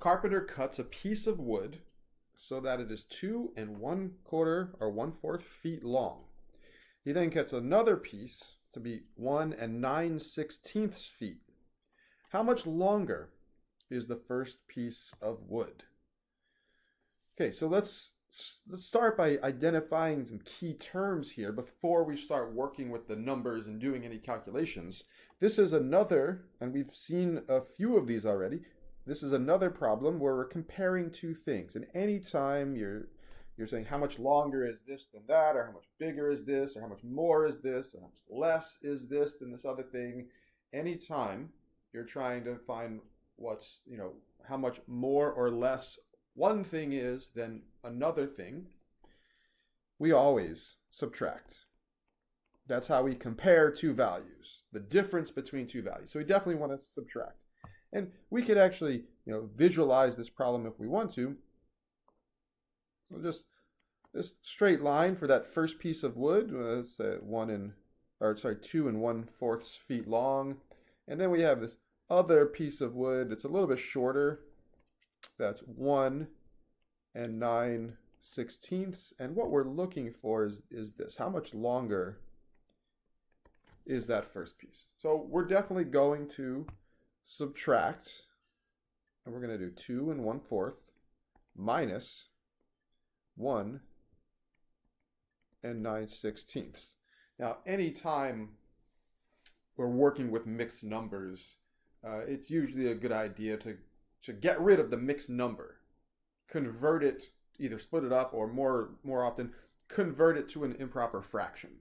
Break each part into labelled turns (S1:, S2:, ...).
S1: carpenter cuts a piece of wood so that it is 2 1/4 or 1/4 feet long. He then cuts another piece to be 1 9/16 feet. How much longer is the first piece of wood? Okay, so let's start by identifying some key terms here before we start working with the numbers and doing any calculations. This is another, and we've seen a few of these already. This is another problem where we're comparing two things. And anytime you're saying how much longer is this than that, or how much bigger is this, or how much more is this, or how much less is this than this other thing, anytime you're trying to find what's, how much more or less one thing is than another thing, we always subtract. That's how we compare two values, the difference between two values. So we definitely want to subtract. And we could actually, visualize this problem if we want to. So just this straight line for that first piece of wood, it's 2 1/4 feet long. And then we have this other piece of wood. It's a little bit shorter. That's 1 9/16. And what we're looking for is this. How much longer is that first piece? So we're definitely going to subtract, and we're going to do 2 1/4 minus 1 9/16. Now, anytime we're working with mixed numbers, it's usually a good idea to get rid of the mixed number, convert it, either split it up or more often convert it to an improper fraction.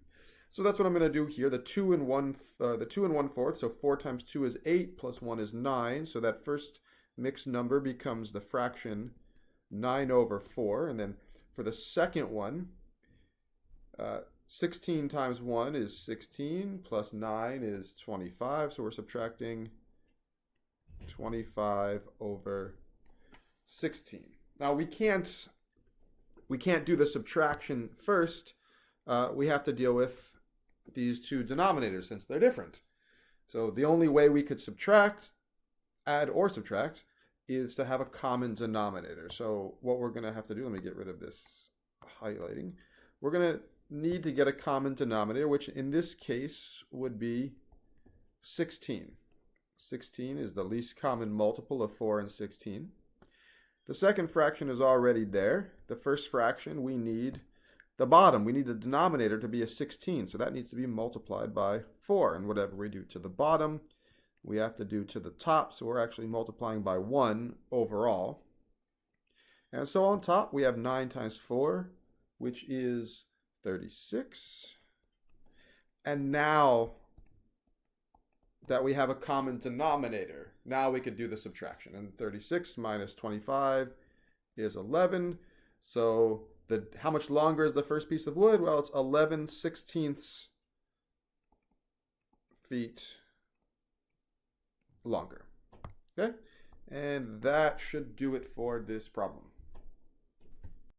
S1: So that's what I'm going to do here. The 2 1/4. So 4 times 2 is 8 plus 1 is 9. So that first mixed number becomes the fraction 9/4. And then for the second one, 16 times 1 is 16 plus 9 is 25. So we're subtracting 25/16. Now we can't do the subtraction first. We have to deal with these two denominators since they're different. So the only way we could add or subtract, is to have a common denominator. So what we're going to have to do, let me get rid of this highlighting. We're going to need to get a common denominator, which in this case would be 16. 16 is the least common multiple of 4 and 16. The second fraction is already there. The first fraction, we need the bottom. We need the denominator to be a 16. So that needs to be multiplied by 4. And whatever we do to the bottom, we have to do to the top. So we're actually multiplying by 1 overall. And so on top, we have 9 times 4, which is 36. And now that we have a common denominator, now we could do the subtraction. And 36 minus 25 is 11. So how much longer is the first piece of wood? Well, it's 11/16 feet longer. Okay? And that should do it for this problem.